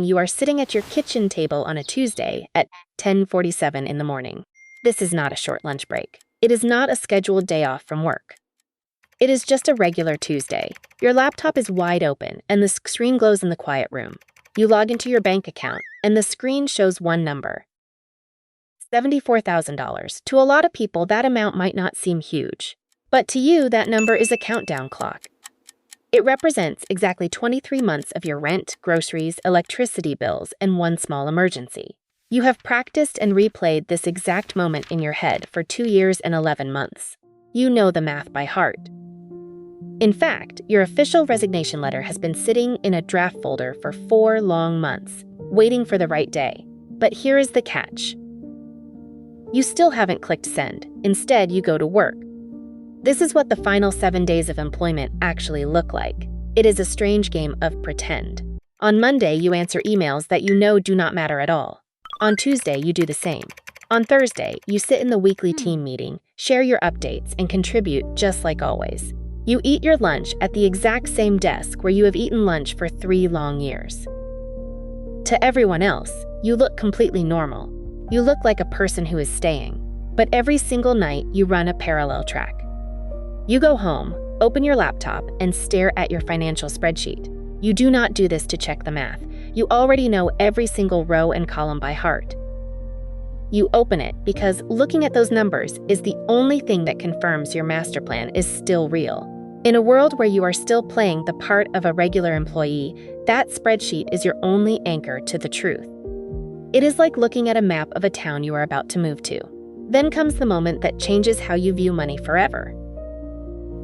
You are sitting at your kitchen table on a Tuesday at 10:47 in the morning. This is not a short lunch break. It is not a scheduled day off from work. It is just a regular Tuesday. Your laptop is wide open and the screen glows in the quiet room. You log into your bank account and the screen shows one number: $74,000. To a lot of people, that amount might not seem huge. But to you, that number is a countdown clock. It represents exactly 23 months of your rent, groceries, electricity bills, and one small emergency. You have practiced and replayed this exact moment in your head for 2 years and 11 months. You know the math by heart. In fact, your official resignation letter has been sitting in a draft folder for 4 long months, waiting for the right day. But here is the catch. You still haven't clicked send. Instead, you go to work. This is what the final 7 days of employment actually look like. It is a strange game of pretend. On Monday, you answer emails that you know do not matter at all. On Tuesday, you do the same. On Thursday, you sit in the weekly team meeting, share your updates, and contribute just like always. You eat your lunch at the exact same desk where you have eaten lunch for 3 long years. To everyone else, you look completely normal. You look like a person who is staying. But every single night, you run a parallel track. You go home, open your laptop, and stare at your financial spreadsheet. You do not do this to check the math. You already know every single row and column by heart. You open it because looking at those numbers is the only thing that confirms your master plan is still real. In a world where you are still playing the part of a regular employee, that spreadsheet is your only anchor to the truth. It is like looking at a map of a town you are about to move to. Then comes the moment that changes how you view money forever.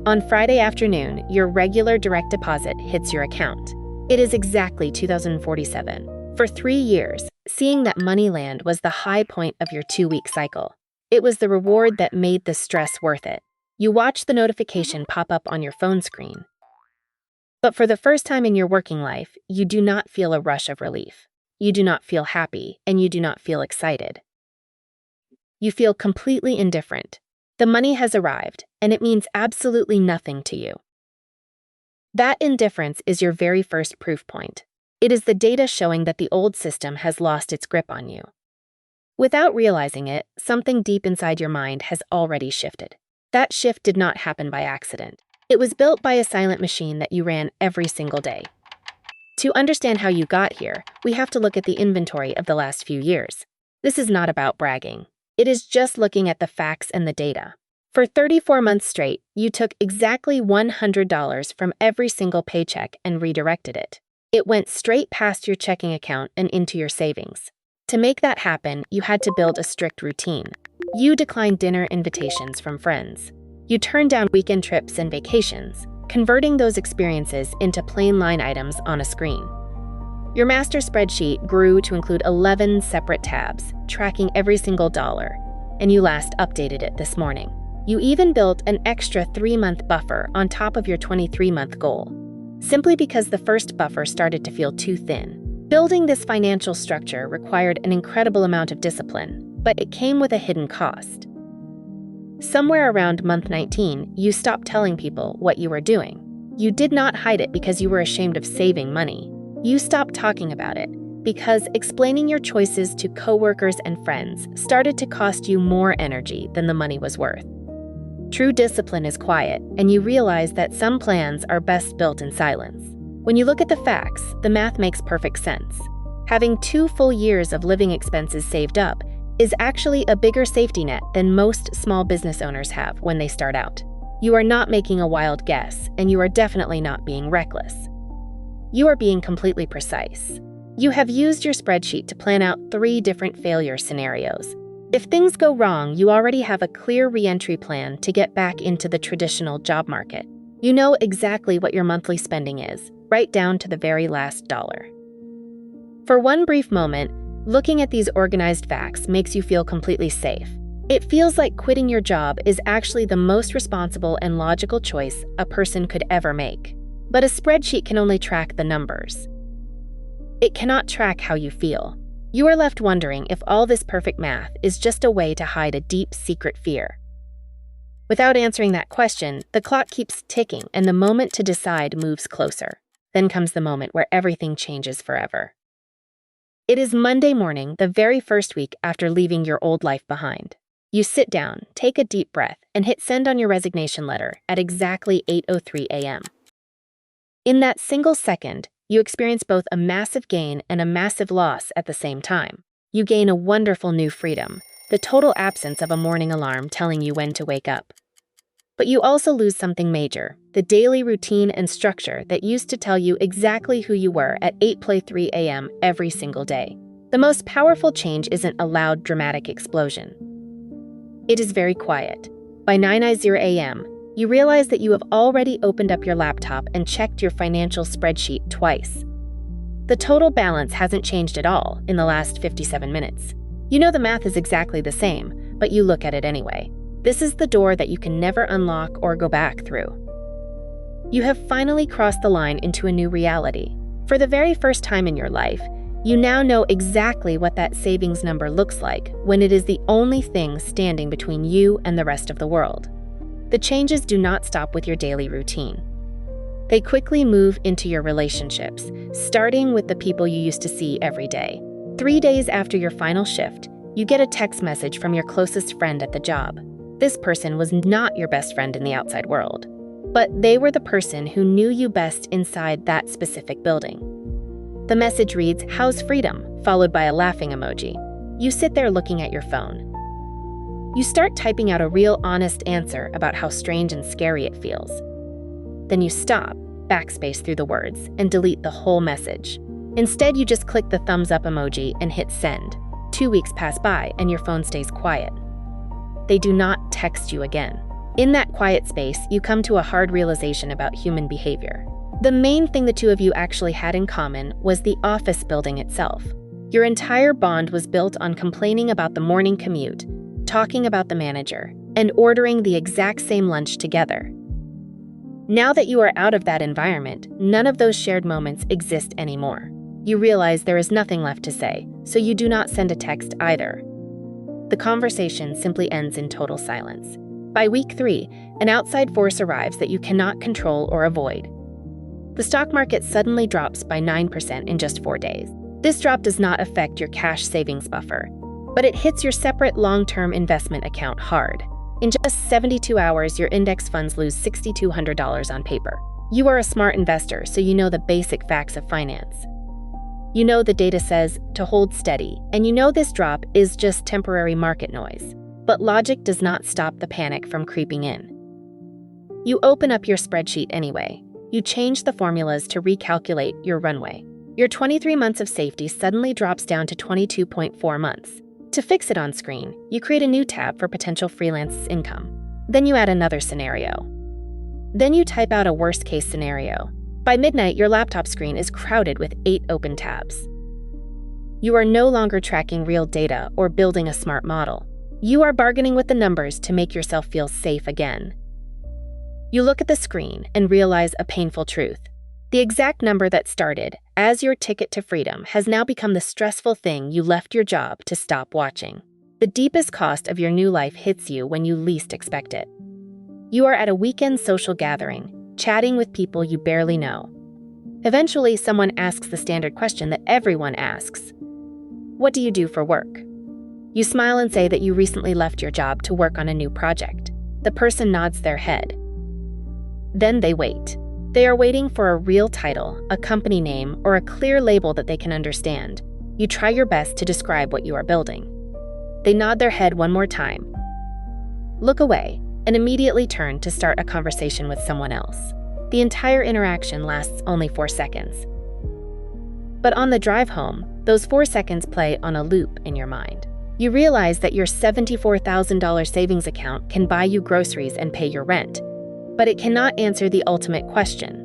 On Friday afternoon, your regular direct deposit hits your account. It is exactly 2047. For 3 years, seeing that money land was the high point of your 2-week cycle. It was the reward that made the stress worth it. You watch the notification pop up on your phone screen. But for the first time in your working life, you do not feel a rush of relief. You do not feel happy, and you do not feel excited. You feel completely indifferent. The money has arrived, and it means absolutely nothing to you. That indifference is your very first proof point. It is the data showing that the old system has lost its grip on you. Without realizing it, something deep inside your mind has already shifted. That shift did not happen by accident. It was built by a silent machine that you ran every single day. To understand how you got here, we have to look at the inventory of the last few years. This is not about bragging. It is just looking at the facts and the data. For 34 months straight, you took exactly $100 from every single paycheck and redirected it. It went straight past your checking account and into your savings. To make that happen, you had to build a strict routine. You declined dinner invitations from friends. You turned down weekend trips and vacations, converting those experiences into plain line items on a screen. Your master spreadsheet grew to include 11 separate tabs, tracking every single dollar, and you last updated it this morning. You even built an extra 3-month buffer on top of your 23-month goal, simply because the first buffer started to feel too thin. Building this financial structure required an incredible amount of discipline, but it came with a hidden cost. Somewhere around month 19, you stopped telling people what you were doing. You did not hide it because you were ashamed of saving money. You stopped talking about it because explaining your choices to coworkers and friends started to cost you more energy than the money was worth. True discipline is quiet, and you realize that some plans are best built in silence. When you look at the facts, the math makes perfect sense. Having 2 full years of living expenses saved up is actually a bigger safety net than most small business owners have when they start out. You are not making a wild guess, and you are definitely not being reckless. You are being completely precise. You have used your spreadsheet to plan out 3 different failure scenarios. If things go wrong, you already have a clear re-entry plan to get back into the traditional job market. You know exactly what your monthly spending is, right down to the very last dollar. For one brief moment, looking at these organized facts makes you feel completely safe. It feels like quitting your job is actually the most responsible and logical choice a person could ever make. But a spreadsheet can only track the numbers. It cannot track how you feel. You are left wondering if all this perfect math is just a way to hide a deep, secret fear. Without answering that question, the clock keeps ticking and the moment to decide moves closer. Then comes the moment where everything changes forever. It is Monday morning, the very first week after leaving your old life behind. You sit down, take a deep breath, and hit send on your resignation letter at exactly 8:03 a.m. In that single second, you experience both a massive gain and a massive loss at the same time. You gain a wonderful new freedom, the total absence of a morning alarm telling you when to wake up. But you also lose something major, the daily routine and structure that used to tell you exactly who you were at 8:03 a.m. every single day. The most powerful change isn't a loud, dramatic explosion. It is very quiet. By 9:00 a.m., you realize that you have already opened up your laptop and checked your financial spreadsheet twice. The total balance hasn't changed at all in the last 57 minutes. You know the math is exactly the same, but you look at it anyway. This is the door that you can never unlock or go back through. You have finally crossed the line into a new reality. For the very first time in your life, you now know exactly what that savings number looks like when it is the only thing standing between you and the rest of the world. The changes do not stop with your daily routine. They quickly move into your relationships, starting with the people you used to see every day. 3 days after your final shift, you get a text message from your closest friend at the job. This person was not your best friend in the outside world, but they were the person who knew you best inside that specific building. The message reads, "How's freedom?" followed by a laughing emoji. You sit there looking at your phone. You start typing out a real honest answer about how strange and scary it feels. Then you stop, backspace through the words, and delete the whole message. Instead, you just click the thumbs up emoji and hit send. 2 weeks pass by and your phone stays quiet. They do not text you again. In that quiet space, you come to a hard realization about human behavior. The main thing the two of you actually had in common was the office building itself. Your entire bond was built on complaining about the morning commute, talking about the manager, and ordering the exact same lunch together. Now that you are out of that environment, none of those shared moments exist anymore. You realize there is nothing left to say, so you do not send a text either. The conversation simply ends in total silence. By week 3, an outside force arrives that you cannot control or avoid. The stock market suddenly drops by 9% in just 4 days. This drop does not affect your cash savings buffer, but it hits your separate long-term investment account hard. In just 72 hours, your index funds lose $6,200 on paper. You are a smart investor, so you know the basic facts of finance. You know the data says to hold steady, and you know this drop is just temporary market noise. But logic does not stop the panic from creeping in. You open up your spreadsheet anyway. You change the formulas to recalculate your runway. Your 23 months of safety suddenly drops down to 22.4 months. To fix it on screen, you create a new tab for potential freelance income. Then you add another scenario. Then you type out a worst-case scenario. By midnight, your laptop screen is crowded with 8 open tabs. You are no longer tracking real data or building a smart model. You are bargaining with the numbers to make yourself feel safe again. You look at the screen and realize a painful truth. The exact number that started as your ticket to freedom has now become the stressful thing you left your job to stop watching. The deepest cost of your new life hits you when you least expect it. You are at a weekend social gathering, chatting with people you barely know. Eventually, someone asks the standard question that everyone asks. What do you do for work? You smile and say that you recently left your job to work on a new project. The person nods their head. Then they wait. They are waiting for a real title, a company name, or a clear label that they can understand. You try your best to describe what you are building. They nod their head one more time, look away, and immediately turn to start a conversation with someone else. The entire interaction lasts only 4 seconds. But on the drive home, those 4 seconds play on a loop in your mind. You realize that your $74,000 savings account can buy you groceries and pay your rent, but it cannot answer the ultimate question.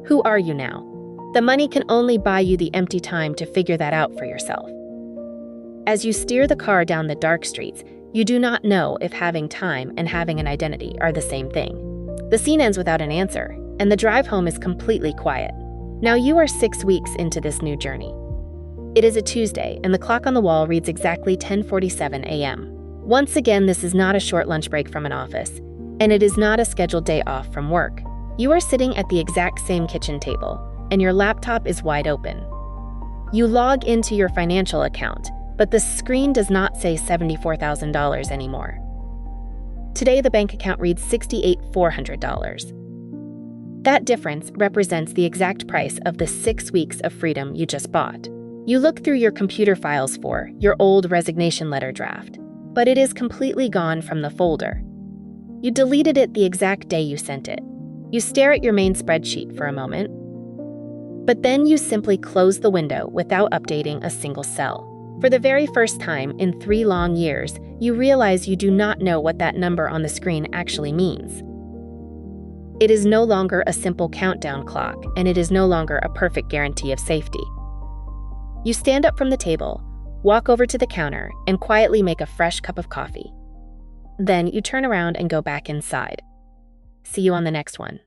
Who are you now? The money can only buy you the empty time to figure that out for yourself. As you steer the car down the dark streets, you do not know if having time and having an identity are the same thing. The scene ends without an answer, and the drive home is completely quiet. Now you are 6 weeks into this new journey. It is a Tuesday, and the clock on the wall reads exactly 10:47 a.m. Once again, this is not a short lunch break from an office, and it is not a scheduled day off from work. You are sitting at the exact same kitchen table, and your laptop is wide open. You log into your financial account, but the screen does not say $74,000 anymore. Today, the bank account reads $68,400. That difference represents the exact price of the 6 weeks of freedom you just bought. You look through your computer files for your old resignation letter draft, but it is completely gone from the folder. You deleted it the exact day you sent it. You stare at your main spreadsheet for a moment, but then you simply close the window without updating a single cell. For the very first time in 3 long years, you realize you do not know what that number on the screen actually means. It is no longer a simple countdown clock, and it is no longer a perfect guarantee of safety. You stand up from the table, walk over to the counter, and quietly make a fresh cup of coffee. Then you turn around and go back inside. See you on the next one.